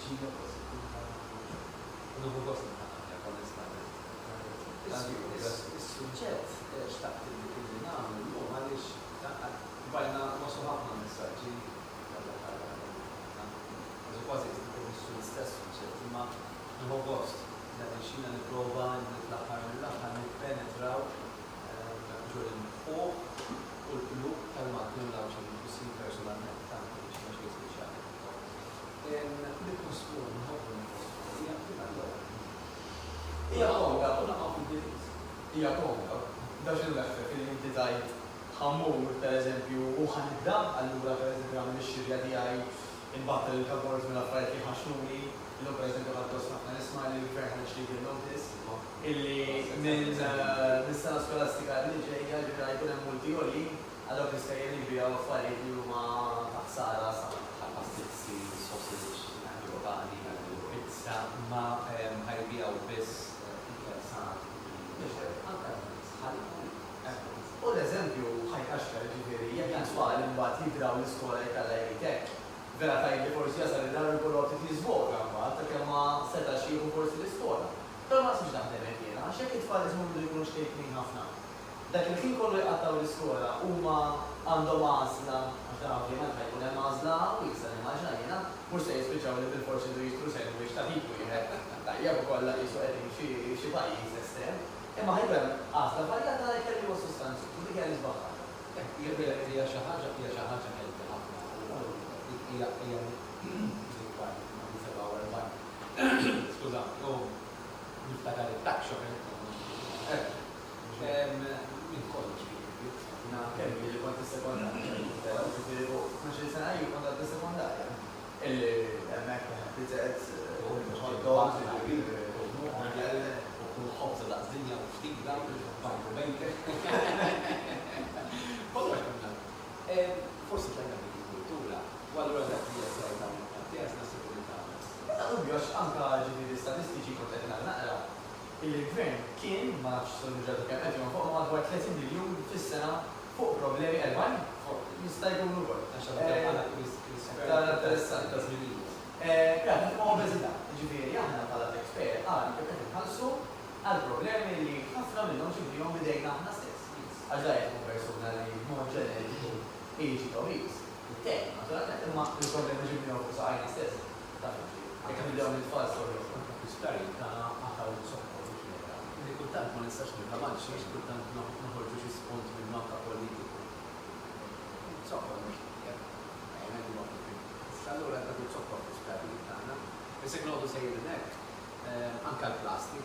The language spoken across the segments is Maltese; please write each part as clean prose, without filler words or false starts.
ġila possibilità. Nuhu gost nħanna, onestament. Is-suġġett xtaqt li nagħmlu llum għaliex bajna nosu ħafna messaġġi kważi jistgħu l-istess suġġett, imma nuhu gost li xina nipprova l-aħħar mill-aħħar nippenetraw ġur il-fuq u l-qlub tal-magni u l-għawċa l-kussin personalment tant biex ma xejn speċjali. L-kostur, nħobbu l-kostur, hija l-ewwel. Hija komda, u naqgħu fid-difiż. Hija komda, da x'in l-effett li inti tajt ħammur pereżempju u ħanibda, allura pereżempju għamil ix-xirja tiegħi inbattel il-kabbors mill-affarijiet li ħaxnuni, illum pereżempju ħaddos ħafna nisma' li l-gvern ħareġ il-notice illi minn mis-sena skolastika li ġejja ġibra jkun hemm multi għolin għal iskejjel li jbiegħu affarijiet li huma ta' ħsara Pastizzi, sausage, għani, pizza, ma ħajbijaw biss U l-eżempju ħajkaxkar ġifieri jekk jiswaq li mbagħad jidraw l-iskola jkalla jgħidlek. Vera tajb li forsi jasal id-dar il-kolotti li żvoga mbagħad ta' kemm ma setax jieħu forsi l-iskola. Però ma sibx naħdem hekk jiena, għax jekk it-tfal iżmur jkunu xtejknin ħafna. Dak il-ħin kollu jqattaw l-iskola huma għandhom għażla għax naf li ma jkun hemm għażla u jista' nimmaġina jiena mhux se jispiċċaw li bil-forsi du jistru sejn biex taħiku jieħed tajjeb ukoll jisu qegħdin xi pajjiż estrem. Imma ħajbem għażla varjata dak li huwa sustanzi u dik hija l-isbaħħa. Hija xi ħaġa ħelti ħafna. Hija Skuża, niftakar il-tak xoħen. Min kollox Kemm li kont is-sekondarja, ġifieri sena jien kont għad is-sekondarja. Illi hemmhekk biżgħet ħoddom خبز الأزدنيا وفتيك ده وبعده بيكر والله كنا فرصة لنا بالكولتورا والله لا فيها سايدة تياس نفس الكولتورا Ovvio, għax anka ġifieri statistiċi kont qed naqra il-gvern kien ma nafx solġatu kemm qed ma fuq madwar 30 miljun fis-sena fuq problemi elban jista' jkunu wkoll. Interessanti ta' żmien. Għad ma' obeżità, ġifieri aħna bħala expert qal kif qed inħallsu għal problemi li ħafna minnhom ġifrihom bidejna aħna stess. Għax da jkun persuna li mod ġeneriku age to weeks. Il-tek, naturalment, imma il-problemi ġifrihom fuq saqajna stess. Jekk nibdew nitfall sorry. Istarji ta' aħaw sokkor li kultant ma nistax nirħamanx, għax kultant noħorġu xi spunt minn manka politiku. Sokkor mhux allura dak il-sokkor istarji tagħna. Isek noqgħdu sejrin hekk anke l-plastik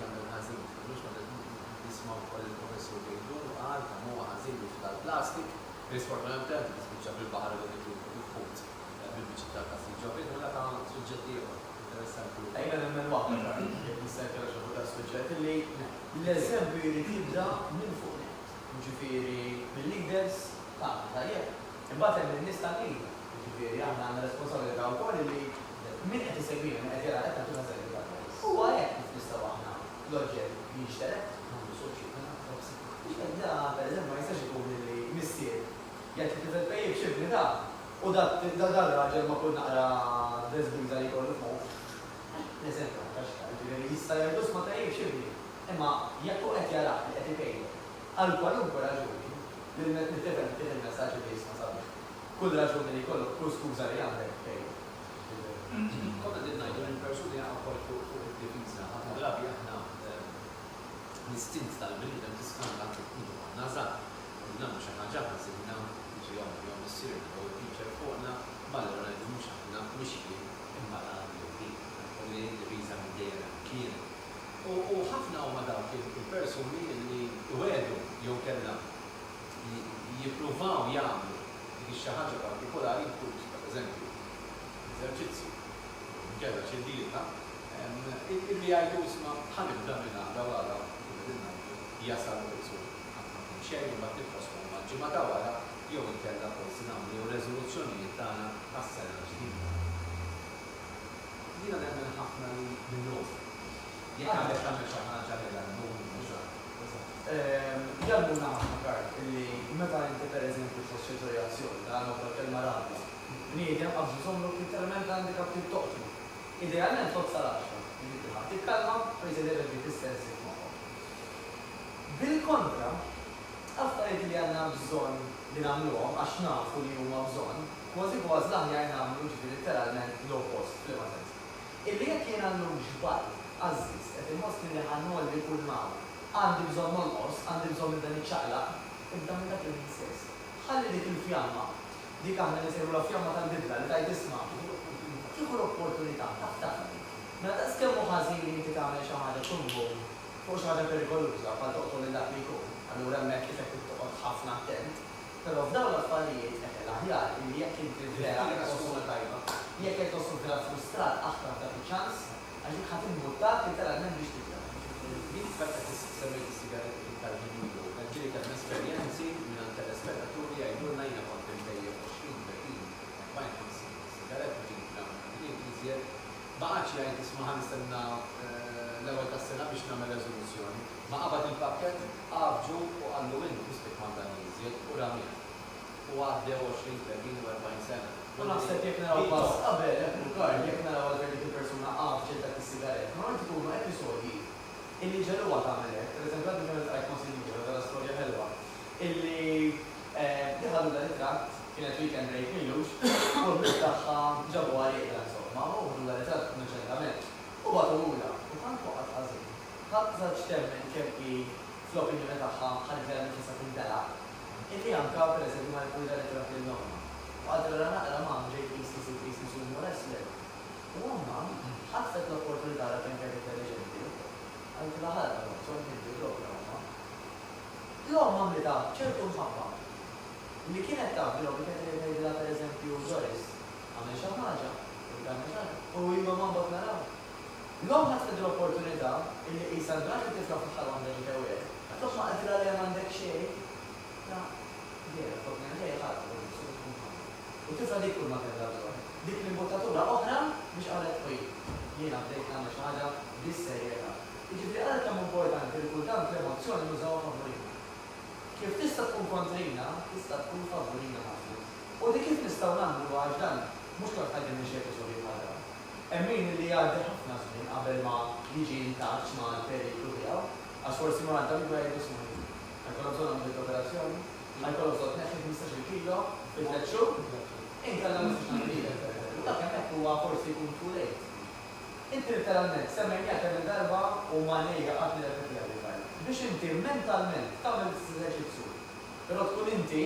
jagħmel ħażin. Mhux ma nisma' wkoll il-professur jgħidu qal kemm huwa ħażin tal-plastik, risfortunatament tispiċċa fil-baħar li il-ħut bil-biċċi tal-plastik ġobin u ta' suġġetti interessanti. Ejna nemmen waħda jekk nista' jkellha xi ta' suġġett li l-eżempju jrid jibda minn fuq net. Ġifieri mill-leaders tagħna tajjeb. Imbagħad hemm in-nies tal-qiegħda. Ġifieri aħna għandna responsabilità wkoll li min qed isegwina min qed jara qed tagħtuna servizz. Huwa hekk kif nistgħu aħna l-oġġett jinxterek nagħmlu soċjetà toxic. Da pereżempju ma jistax ikun li missier jekk tifel pejjeb xibni da u dar-raġel ma kun naqra desbiża li jkollu fuq. Eżempju, ġifieri jista' jgħidu ma tajjeb xibni. Imma jekk hu qed jarah li qed ipejjeb għal kwalunkwe raġuni li nittifel il-messaġġ li jisma' sabiħ. Kull raġuni li jkollok kull skuża li għandek pejjeb. Konna dinna jgħu il-persuni għakwal fuq il-difiża, għatna drabi aħna l-istint tal-bnidem tiskanda t-tidu għanna zaħ. Namlu xaħġa għazina, ġi għom s-sirna u il-teacher fuqna, balla għana mux aħna mxi imma għanna li l-difiża minn kien. U ħafna għoma dawk il-persuni li għedu jew kella jippruvaw jgħamlu dik xaħġa partikolari kull, per eżempju, eżerċizzju. Ġedda ċendilita, illi għajdu isma ħanibda minna għadda jasal għu għafna xejn ma t-nifoskom maġġimata għara jew inkella forsi nagħmlu jew reżoluzzjonijiet tagħna għas-sena ġdida. Jiena nemmen ħafna li minnhom. Jekk għandek tagħmel xi ħaġa li għandhom Jgħalmuna ħafna kart illi meta inti pereżempju fost situazzjoni ta' kelma rabba. Bniedem qabżu somlu literalment għandek kapti toqtlu. Idealment fuq sal-10. Tikkalma, u jżidher dik is-sensi magħhom. Bil-kontra, affarijiet li għandna bżonn li nagħmluhom għax nafu li huma bżonn, kważi l-aħjar nagħmlu ġifieri literalment l-oppost fl sens. Illi jekk jien għandhom ġbal, għażiż, qed inħossni li ħannolli kull maw, għandi bżonn nolqos, għandi bżonn nibda niċċaqlaq, ibda minn dak il-stess. Ħalli dik il-fjamma, dik aħna nisejru la fjamma tal-bidla li tajt isma' tieħu l-opportunità taf. Mela daqs kemm ħażin li inti tagħmel xi ħaġa tumbum fuq xi ħaġa perikoluża bħal toqtol il dak li jkun, allura hemmhekk kif qed toqgħod ħafna attent. Però f'dawn l-affarijiet qed l-aħjar li jekk inti vera jekk qed tosol vera frustrat aħtar dak il-ċans għax dik ħadd imbuttat literalment biex titla'. Din fatta tissemmej is-sigaretti tal-ħinilu, ġieli kemm esperjenzi minn telespettaturi jgħidulna jiena kont imdejjeb 20-30 bajn sigaretti ġieli tagħmel iżjed baqgħetx jgħid isma' nistenna l-ewwel tas-sena biex nagħmel reżoluzzjoni. Ma qabad il-pakkett qabġu u qallu intu istek ma' dan iżjed u ramih. U għaddew 20-30 u 40 sena. U naħseb jekk naraw pass qabel, jekk naraw għal dik il-persuna qabġet dak is-sigaret, normalment ikunu episodji illi ġeluha tagħmel hekk. Pereżempju għandi kemm qed konsilju dara storja ħelwa. Illi diħadu l-ritratt kienet weekend break milux u l-bit tagħha ġabu għalija insomma, u l-ritratt innoċentament. U għatulula, u tant waqgħet ħażin. Ħadd żaġ temmen kemm fl-opinjoni tagħha ħadet verament tista' tindalaq. Illi anke pereżempju ma jkun ritratt lil-norma. U għadra naqra ma' ġejt qis nisum wrestler. U għamma ħaffet l-opportunità li kien kien intelligenti. Għanti laħar, son jibdi l-opra għamma. L-għamma mlita ċertu mħabba. Li kienet taf bil-għom li kienet jgħidila per eżempju Doris, għamil xaħġa, u jimma mambak naraw. L-għom ħaffet l-opportunità li jisan draħi tifla fħal għandek ġewet. Għatlof ma għadra li għandek xej, la, dira, fokna ġej ħadd, u tifla dik kull ma kellha bżonn. Dik l-imbottatura oħra biex qalet uj, jiena bdejt nagħmel xi ħaġa bis-serjetà. Jiġifieri għal kemm importanti li kultant l-emozzjoni nużawha favorina. Kif tista' tkun kontrina, tista' tkun favorina ħafna. U dik kif nistgħu nagħmlu għax dan mhux kont ħaġa minn xejn soli bħalha. Hemm min li jgħaddi ħafna żmien qabel ma jiġi intaċ ma' l-periklu tiegħu, għax forsi ma għandha jgħid jismu. Ħajkollok bżonn għamlu operazzjoni, ħajkollok bżonn tneħħi 15 kilo fi 3 xhur, inkella mhux nagħmilek. U dak hemmhekk huwa forsi jkun too late. Inti literalment semmejja kemm darba u ma nejja qatt li repetija li biex inti mentalment tagħmel eżerċizzju. Però tkun inti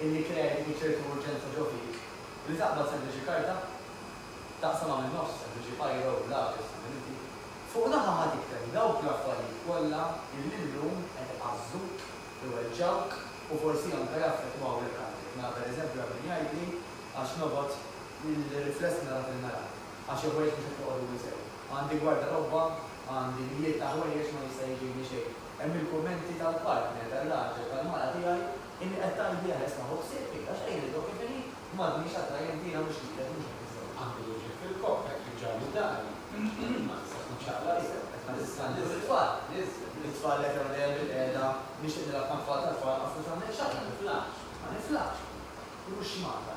illi kredi ċertu urġenza ġo fik, li taqbad sempliċi karta, taqsam għamil nofs, sempliċi pajro u laġis, inti. Fuq naħa ħad iktar dawk l-affarijiet kollha illi llum qed iqażżuk, iweġġawk u forsi anke jaffettwaw il-kanti. Ma pereżempju għabel jgħidli għax nobgħod il-rifless nara fil-nara. Għax il-ħwejġ biex t-qodu bisew. Għandi gwarda robba, għandi miliet ta' ħwejġ ma jista' jiġi xejn. Hemm il-kummenti tal-partner, tal-raġel, tal-mara tiegħi, inni qed tgħid biha isma' ħobbsieb għax għajli kif inhi m'għadniex attrajentina mhux lilek mhux qed għandu jiġi fil-kop, jekk jiġġalu dari. Ma tistax nċaqla l-tfal li kellhom dejjem bil-qiegħda biex nilgħab ma' tfal tal-tfal għafu tagħmel xagħla niflax. Ma niflax. Mhux ximata.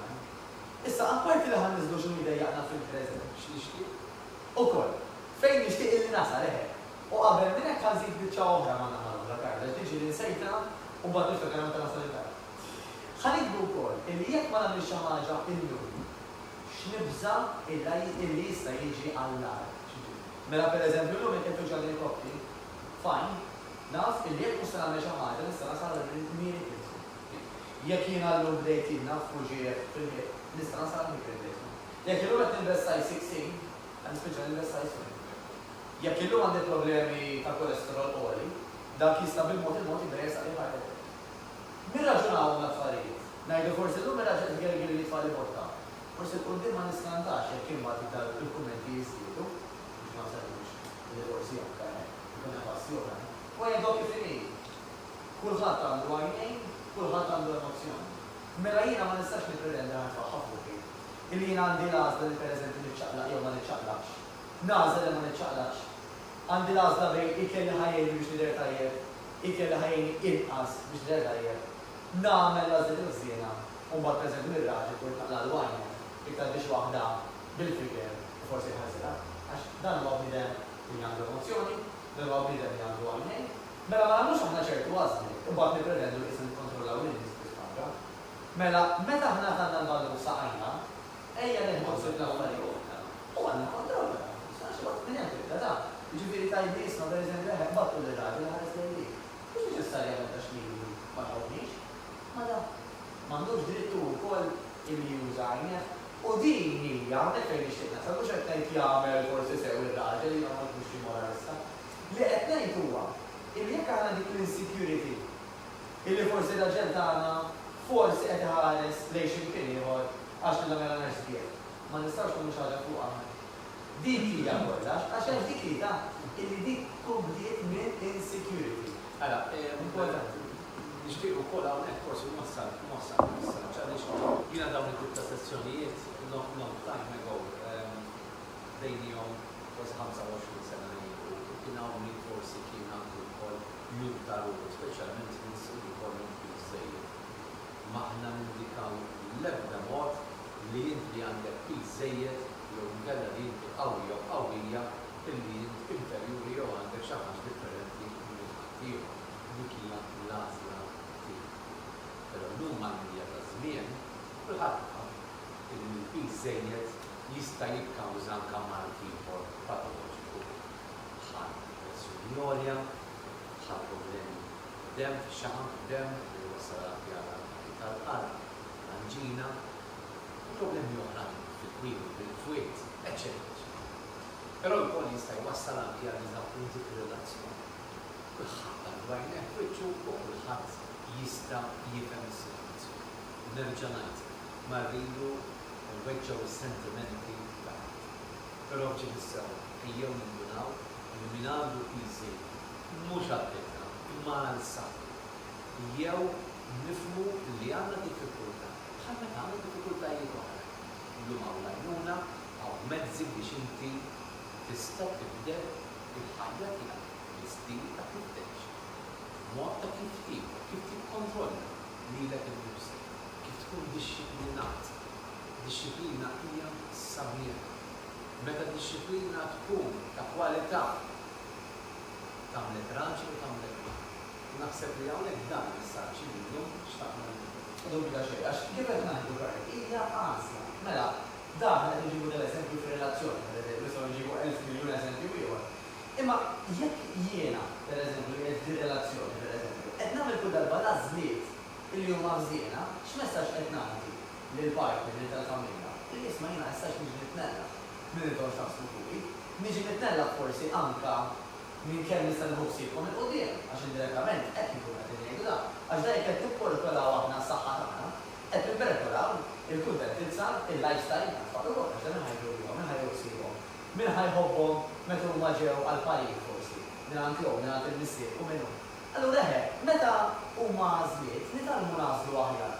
Issa apparti li ħanniżlu x'inhu jdejjaqna fil-preżent x'nixtieq. Ukoll, fejn nixtieq illi nasal eħe. U qabel minn hekk ħanżid biċċa oħra ma naħal la karda, tiġi li nsejta u mbagħad niftakar meta nasal il-karda. Ħanikbu wkoll illi jekk ma nagħmilx xi ħaġa illum x'nibża illi jista' jiġi għall-nar. Mela pereżempju llum jekk qed tuġġa kopti, fajn, naf illi jekk mhux se nagħmel xi ħaġa nista' nasal il-miri tiegħi. Jekk jiena llum bdejt naf fuġiet fil-ħiet, nista' nasal il-miri tiegħi. Jekk illum qed ninvestaj 16, għanispiċċa ninvestaj 7. Jekk illum għandi problemi ta' kolesterol qoli, dak jista' bil-mod jibda jersaq li ħajja. Min raġunaw l-affarijiet? Ngħidu forsi llum raġel tgergel li tfal ibotta. Forsi l-qudiem ma niskantax jekk imbagħad il-kummenti jiżdiedu biex ma nsellux li forsi anke ikun hemm passjoni. U jgħidu kif inhi. Kulħadd għandu għajnejn, kulħadd għandu emozzjoni. Mela jiena ma nistax nippretendi ħafna fuqi. Illi jiena għandi l-għażla li pereżempju niċċaqlaq jew ma niċċaqlaqx. Nażel li ma niċċaqlaqx. Għandi l-għażla bejn ikelli ħajjejni biex nidher tajjeb, ikelli ħajjejni inqas biex nidher tajjeb. Nagħmel l-għażla il-ħsiena u mbagħad pereżempju ir-raġel kull taqla l-għajna iktar biex waħda bil-fiker forsi ħarsila, għax dan huwa bnidem li għandu emozjoni, dan huwa bnidem li għandu għalmejn, mela ma għandux aħna ċertu għażli, imbagħad nippretendu li isem kontrollaw l-nies biex mela, meta aħna għandna l-valur saqajna, ejja neħu l-affarijiet. U għandna kontrolla. Sax waqt minn hemm tibda ta' jiġifieri tajb isma' pereżempju eħek battu l-raġel ħares lejli. Mhux neċessarjament għax li ma tħobbniex. Ma da m'għandux drittu wkoll illi juża għajnejh. U din hija hawnhekk fejn nixtieq nasal mhux qed ngħid jagħmel forsi sew ir-raġel li ma mhux xi moralista. Li qed ngħid huwa illi jekk aħna dik l-insecurity illi forsi l-aġent tagħna forsi qed iħares lejn x'imkien ieħor għax nagħmel nerġbiet. Ma nistax tkun xi ħaġa fuq aħna. Dik hija kollha għax hemm dik li ta' illi dik kumbliet minn insecurity. Alla, importanti. Nixtieq ukoll hawnhekk forsi nwassal għaliex jiena dawn it-tip ta' sessjonijiet long time ago bejnihom forsi 25 sena ilu kien hawn forsi kien għandu wkoll jum ta' ruħu, speċjalment nies li jkollhom biżżejjed. Ma aħna nindikaw l-ebda mod li inti għandek biżżejjed jew nkella li inti qawwi jew qawwija illi inti inferjuri jew għandek xi ħaġa differenti minn ħadd ieħor. Dik hija l-għażla tiegħek. Però llum għandija ta' żmien kulħadd illi biżżejjed jista' jikkawża anke mart ieħor patoloġiku. Ħadd pressjoni għolja, ħadd problemi f'demm, fix-xaħam f'demm, li wasal għal tal-qalb, l-anġina, problemi oħrajn fil-kwilu, fil-fwiet, eccetera. Però l-kol jista' jwassal anke għal diżappunti fir-relazzjoni. Kulħadd għal-dwajnek wiċċu u kulħadd jista' jifhem is-sitwazzjoni. Nerġa' ngħid, ma rridu nweġġgħu is-sentimenti taħt. Però ġiet issew ejjew nindunaw li min għandu piżi mhux għall-ittra, imma għall-saħħa. Jew nifhmu li għandna diffikultà. Bħal meta għandna diffikultajiet oħra. Llum hawn għajnuna hawn mezzi biex inti tista' tibdel il-ħajja tiegħek. L-istil ta' kif tgħix. Mod ta' kif tieħu, kif tikkontrolla lilek innifsek, kif tkun dixxiplinat. Disċiplina hija sabiħa. Meta disċiplina tkun ta' kwalità tagħmlek raġel u tagħmlek mat. Naħseb li hawnhekk dan il-messaġġ illum xtaqna Dubita xejn, għax kif qed ngħidu hija għażla. Mela, dan qed niġibu dell-eżempju fir-relazzjoni, pereżempju nġibu 1000 miljun eżempju ieħor. Imma jekk jiena, pereżempju, qed fir-relazzjoni, pereżempju, qed nagħmel kull darba lażliet illi huma żiena, x'messaġġ qed nagħti lill-partner li tal-familja? Illi isma' jiena ħessax niġi nitnella minn intom x'taħsbu fuqi, niġi nitnella forsi anke minn kemm nista' nħossibkom il-qudiem, għax indirettament qed nkun qed ngħidu dan. Għax dak qed tipportolaw aħna s-saħħa tagħna, qed nipperkolaw il-kuntenza, il-lifestyle tagħna ukoll għax dan ħajġu minn ħajjossibhom, minn ħajħobbhom meta huma ġew għal parir forsi, minn għandhom, minn għand il-missier u minnhom. Allura meta huma għażliet, nitalmu nażlu aħjar.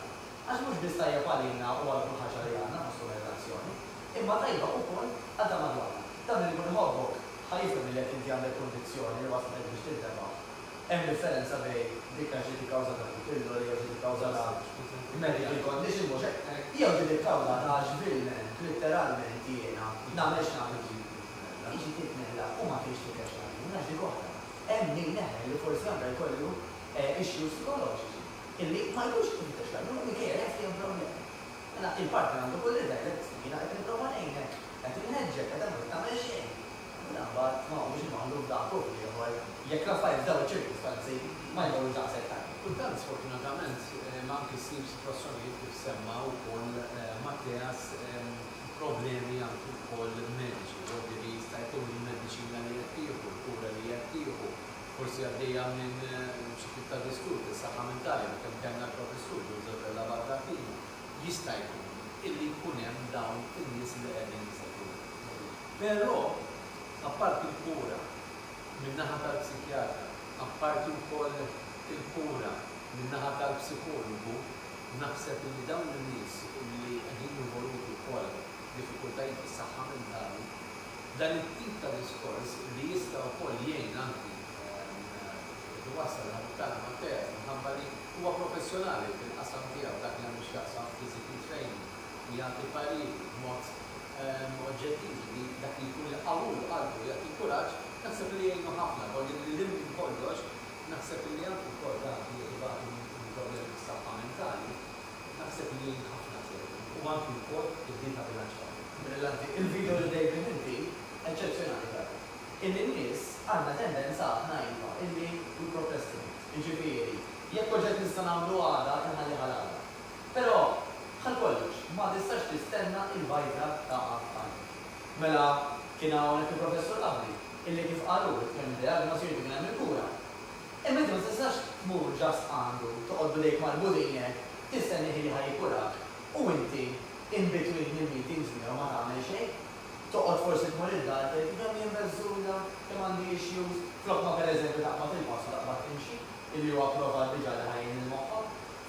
Għax mhux biss tajjeb għalina u għal kull ħaġa li għandna ħossu relazzjoni, imma tajba wkoll għadha madwarna. Dan li jkun iħobbok ħajfhem li jekk inti għandek kondizzjoni li waslek biex tiltema'. Hemm differenza bejn dik għax ġiet ikkawża ta' pillo li ġiet ikkawża ta' medical condition mhux hekk. Jew ġiet ikkawża ta' ġbilment, letteralment jiena nagħmel x'nagħmel jiġi titnella u ma kienx tikex għalli, nax dik oħra. Hemm min neħel li forsi għandha jkollu issues psikoloġiċi illi ma jkunx tikex għalli, u minkejja jaf li hemm problemi. Mela il-partner għandu kull idea jiena qed nipprova ngħinek, qed inħeġġek, qed tagħmel xejn. Mbagħad ma biex imgħallu f'daqku ieħor jekk l-affarijiet f'dawn iċ-ċirkustanzi ma jgħidu daqshekk tajjeb. Kultant sfortunatament ma anke ssir sitwazzjonijiet kif semma wkoll Mattias problemi anke wkoll mediċi, propri li jista' jkun il-mediċina li qed tieħu, il-kura li qed tieħu, forsi għaddejja minn xi tip ta' diskurs is-saħħa mentali kemm kellna l-professur Giuseppe Lavardafini, jista' jkun illi jkun hemm dawn in-nies li qegħdin jisegwu. Però apparti il-kura min-naħa tal-psikjatra, apparti wkoll il-kura min-naħa tal-psikologu, naħseb li dawn in-nies li qegħdin involuti wkoll diffikultajiet fis-saħħa mentali, dan it-tip ta' diskors li jista' wkoll jgħin anki iwassal ħabtana Mattias minħabba li huwa professjonali fil-qasam tiegħu dak li għandu x'jaqsam physical training, jagħti pariri b'mod oġġettivi li dak li jkun il-qawul qalbu jagħti kuraġġ, naħseb li jgħinu ħafna, għolli li lim minn kollox, naħseb li anke wkoll dak li jibgħat minn problemi tas-saħħa mentali, naħseb li jgħin ħafna sew. U anke wkoll id-din ta' bilanċ. Brillanti. Il-video li dejjem inti eċċezzjonali tara. In-nies għandna tendenza aħna iva illi jipprokrastinate. Jiġifieri, jekk proġett nista' nagħmlu għada inħalli ħalala. Però bħal kollox ma tistax tistenna il-vajta ta' għafan. Mela kien hawnhekk il-professur qabli illi kif qalu kemm diagnosi kien hemm il-kura. Imma inti ma tistax tmur ġast għandu toqgħod bidejk mal-budinek tistenni li ħajkurak u inti in between il-meetings ma tagħmel xejn. Toqgħod forsi tmur id-dar kemm jien meżżura, kemm għandi issues, flok ma pereżempju taqbad il-pass taqbad timxi, illi huwa approvat diġà li ħajjin il-moħħa.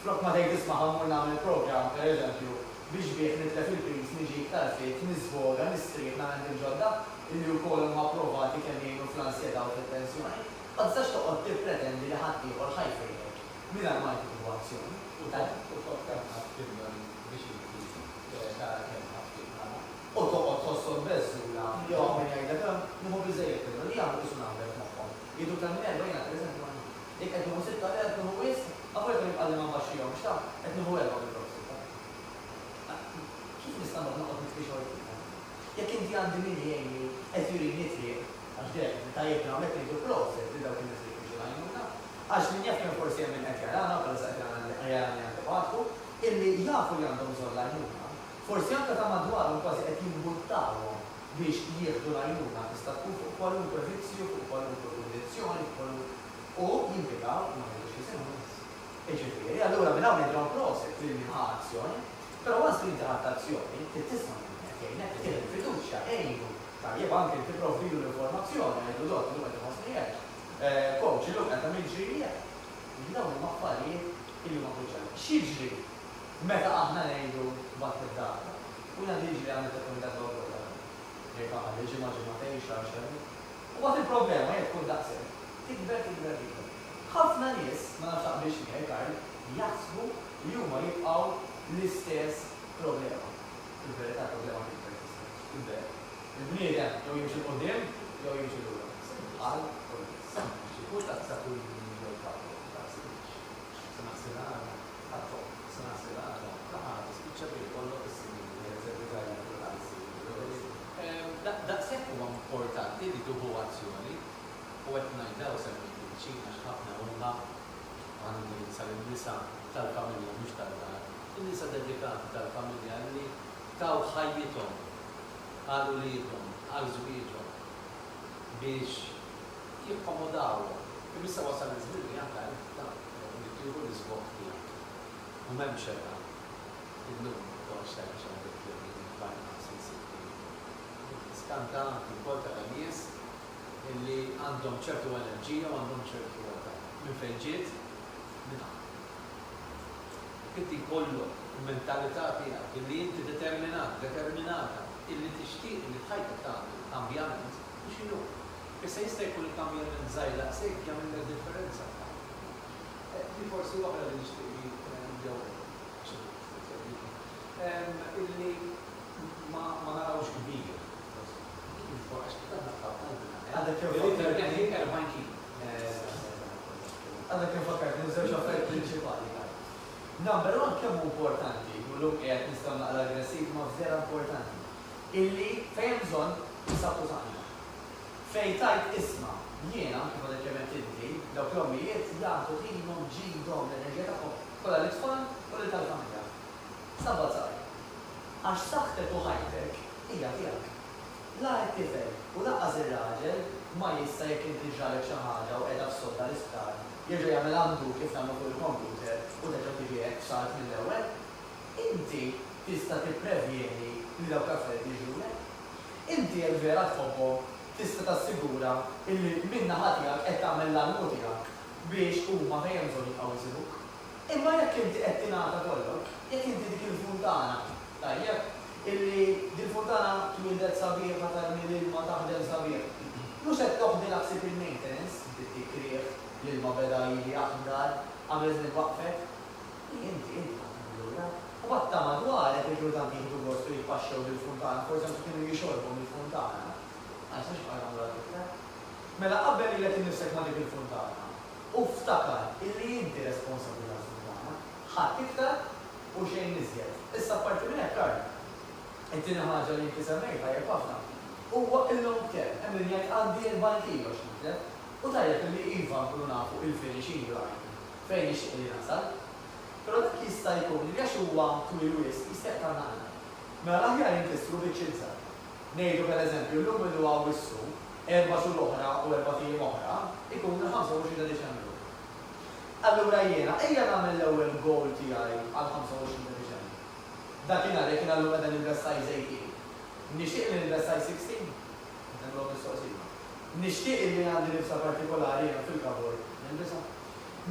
Flok ma tgħid isma' ħammur nagħmel program pereżempju biex bih nitlef il-pris niġi iktar fit, nisvoga, nistriq nagħmel il-ġodda, illi wkoll huma approvati kemm jgħinu fl-ansjetà u fit-tensjoni. Ma tistax toqgħod tippretendi li ħadd ieħor ħajfejlek mingħajr ma jkun azzjoni. U toqgħod tossor beżżula, jew minn jgħidlek nieħu biżejjed li jagħmlu isu nagħmel magħhom. Jiedu kemm erbgħin pereżempju jekk qed nieħu sitta qed nieħu wisq, affarijiet li nqalli ma mbaxxihom x'taf qed nieħu erba' bil-prossita. Kif nista' noqgħod nitkixxu jekk inti għandi min jgħinni qed jurini triq għax dejjem tajjeb nagħmel triq proset li dawk in-nies li jkunu għajnuna għax min jaf kemm forsi hemm min qed jarana bħala sa qed jarani antipatku illi jafu li għandhom bżonn l-għajnuna. Forsi anke ta' madwarhom kważi qed jimbuttawhom biex jieħdu l-għajnuna tista' tkun fuq kwalunkwe vizzju, fuq kwalunkwe kundizzjoni, u jimpjegaw ma jgħidux jisimgħu. Jiġifieri, allura minn hawn nidhom proset li azzjoni, però once li inti ħadd azzjoni, tisma' minnek jgħinek tieħed fiduċja għejnu. Tajjeb anke tipprovdilu l-informazzjoni, għajdu dot illum qed iħossnijiet. Coach, illum qed tagħmel ġrijek. Dawn huma affarijiet illi ma kruċjali. X'jiġri meta aħna ngħidu batt id-data. U jiena diġri għandek il-kumitat l-għolla. Jekk aħna ġimgħa ġimgħatejn xahar xahar. U għad il-problema jekk tkun daqshekk. Tikber. Ħafna nies ma nafx biex jgħid jaħsbu li huma jibqgħu l-istess problema. Il-verità problema tikber. Il-bniedem jew jimxi l-qudiem jew jimxi lura. Għal sempliċi, u taqsab il-jew kapo, sena spiċċa bil kollok is-sinin eżerċizzjoni naturali. Daqshekk huwa importanti li tieħu azzjoni u qed ngħidha sempliċi għax ħafna huma għandhom nisa tal-familja mhux tal-dar. In-nisa dedikati tal-familja li taw ħajjithom għal uliedhom, għal żwieġhom biex jikkomodawhom. Issa wasal iż-żmien li anke li tieħu l-isbogħ tiegħek. U m'hemmx hekk illum toħx xi skantanti wkoll ta' nies illi għandhom ċertu enerġija u għandhom ċertu wata. Minn fejn ġiet? Minn hawn. Inti jkollok il-mentalità tiegħek illi inti determinata illi tixtieq li f'ħajtek tagħmel kambjament biex inhu. Issa jista' jkun il-kambjament żgħir daqshekk jagħmel differenza. Li forsi oħra li nixtieq li nbdew illi ma narawx kbir. Għadek kif fakkart niżewġ affarijiet prinċipali. Number one kemm importanti, u l-lum qiegħed nistgħu naqra aggressiv ma vera importanti. Illi fejn bżonn nisabtu saħna. Fejn tajt isma' jiena kif għadek kemm inti dawk l-ommijiet jagħtu ħinhom ġidhom l-enerġija tagħhom kollha l-itfal u tal-familja. Sabat sar. Għax saħħtek u ħajtek hija tiegħek. La tifel u laqqas ir-raġel ma jista' jekk inti ġralek xi ħaġa u qiegħda f'sodda l-isptar jerġa' jagħmel għandu kif nagħmlu fuq il-computer u terġa' tiġi hekk xahar mill-ewwel, inti tista' tipprevjeni li dawk affarijiet jiġrulek. Inti l-vera tħobbhom tista' tassigura illi min-naħa tiegħek qed tagħmel l-almu tiegħek biex huma fejn bżonn jibqgħu jsibuk. Imma jekk inti qed tingħata kollok, jekk inti dik il-funtana tajjeb illi dil-funtana twildet sabiħ ma tarmi l-ilma taħdem sabiħ. Mhux qed toħdi naħsib il-maintenance, tikkrieħ l-ilma beda jili aħdar, għamel żmien waqfek. Inti lura u U għatta madwar il-rekrutanti jħidu gostu jitpaxxew bil-funtana, forse għantu kienu jixorbu bil-funtana. Għajsa xħarra għal Mela qabel li l-għet nifsek ma dik il-funtana. U ftakar illi jinti responsabli għal-funtana, ħadd iktar u xejn iżjed. Issa parti minn hekk Karl. It-tieni ħaġa li inti semmejta jekk ħafna. Huwa il-long term, hemm min jgħid għandi 40 kilo x'nitlef, u tajjeb li iva nkunu nafu il-finishing line fejn ixtieq li nasal. Però dak jista' jkun li għax huwa twil wisq jista' jtannaqna. Mela l-aħjar inkissru biċ-ċilza. Ngħidu pereżempju llum illu għaw issu 4 xhur oħra u 4 tiem oħra, ikun 25 ta' Diċembru. Allura jiena ejja nagħmel l-ewwel goal tiegħi għal 25 ta' Diċembru. Dakinhar jekk allura qegħda nilbes size 18. Nixtieq li nilbes size 16? Nagħmlu mistoqsija. Nixtieq li għandi libsa partikolari jiena fil-kabor, nilbisha.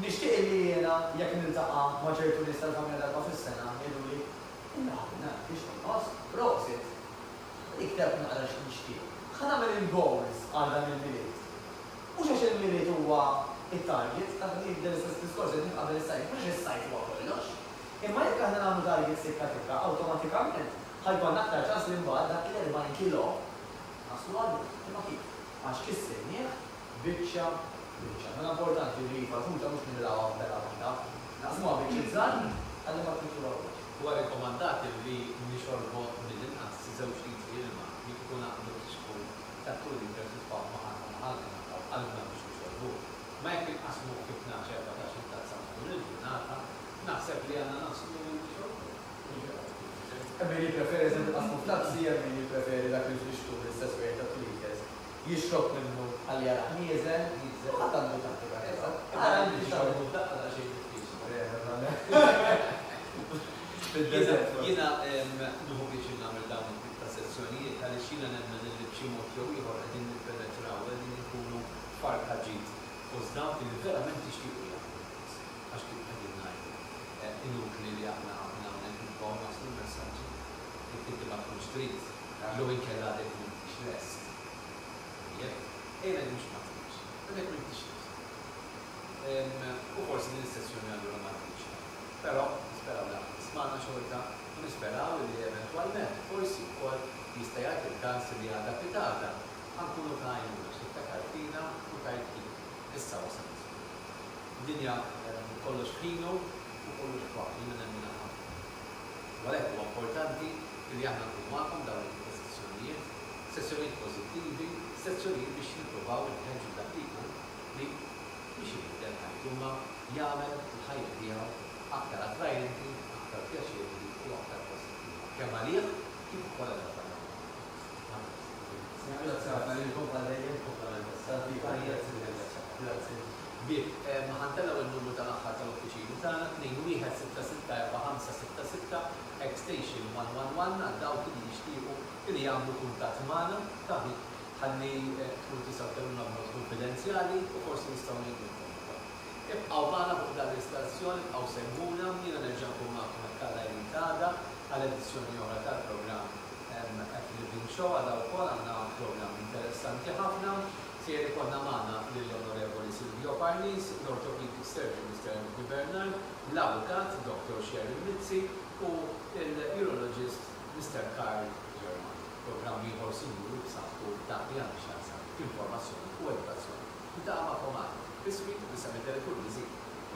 Nixtieq li jiena jekk niltaqa' ma' ċertu nies tal-familja darba fis-sena jgħidu li inna biex nqos prosit. Ikteb naqra x'nixtieq. Ħa nagħmel il-goals għal dan il-miliet. Mhux għax il-miliet huwa it-target, ta' li l-istess diskors qed nqabel is-sajt, mhux is-sajt huwa kollox. Imma jekk aħna nagħmlu target sikka tikka, awtomatikament ħajkun aktar ċans li mbagħad dak il-40 kilo naslu għallu. Imma kif? Għax kissejnieh biċċa biċċa. Mela importanti li l-fażuta mhux nilgħu b'dela waħda. Naqsmuha biċċa għalli ma tkunx rawwa. Huwa rekomandat li nixorbu mill-inqas żewġ litri ilma jekk ikun għandu xkun tattur li tertisfaw maħalna għalna biex nixorbu. Ma jekk inqasmu kif naċ 14 tazza kull il-ġurnata, naħseb li għandna naslu nixorbu. Min jippreferi eżempju qasmu f'tazzi, min jippreferi dak li frixtu l-istess wieħed ta' liters. Jixrob minnu għal jaraħ nieżel, ħadd għandu tattika. Għandu nixorbu daqqa da xejn diffiċli. Jiena nuhu biex nagħmel dawn it-tip ta' sessjonijiet għaliex jiena nemmen li b'xi mod jew ieħor qegħdin nippenetraw qegħdin ikunu farka ġid fost dawk li verament tixtiequ jagħmlu. Għax kif qegħdin ngħidu. Inutli li aħna hawnhekk nibqgħu naslu l-messaġġi. Jekk inti ma tkunx trid, jew inkella għadek m'intix lest. Ejna mhux ma tridx, għadek m'intix lest. U forsi din is-sessjoni allura ma tridx. Però nisperaw li smana xorta u nisperaw li eventualment forsi wkoll jista' jagħti il-kans li għadha pitata ankunu ta' għajnuna xi kartina u tajt kien. Issa wasal. Dinja kollox ħinu u kollox kwaqt li nemmen aħna. Għalhekk huwa importanti li aħna nkunu magħhom dawn il-sessjonijiet, sessjonijiet pożittivi, sessjonijiet biex nippruvaw inħeġġu dak li biex jibdel ħajtuma jagħmel il-ħajja tiegħu aktar attrajenti, aktar pjaċevoli u aktar pożittiva. Kemm għalih kif ukoll għal Bib, ħantellaw il-numru tal-aħħar tal-uffiċini tagħna 2-1-6-6-4-5-6-6 Extension 111 għal dawk li jixtiequ li jagħmlu kuntatt magħna taħi ħalli tkun tistgħu tagħmlu numru konfidenzjali u forsi nistgħu ngħidulkom ukoll. Ibqgħu magħna fuq dan l-istazzjoni, ibqgħu semmuna, jiena nerġa' nkun magħkom hekk għal għada għal edizzjoni oħra tal-programm Living Show għadha wkoll għandna programm interessanti ħafna. Sieri konna magħna lill-Onorevoli Silvio Parnis, l-Orthopedic Surgeon Mr. Enrico Bernard, l-Avukat Dr. Sheryl Mizzi u l-Urologist Mr. Karl German. Programm ieħor sinjuru b'saħħtu dak li għandu x'jaqsam informazzjoni u edukazzjoni. Ntaqa' magħkom għadha. Bismi Mr. Telekurnizi u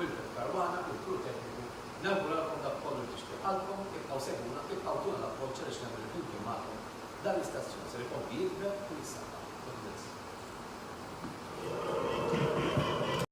l-Pep Karwana u l-Kru Tekniku nawguralkom dak kollu tixtieq għalkom, ibqgħu seguna, ibqgħu tuna l-appoġġ għaliex nagħmel il-filmi magħkom. Dan l-istazzjon se jkompli jikber u jissaħħa.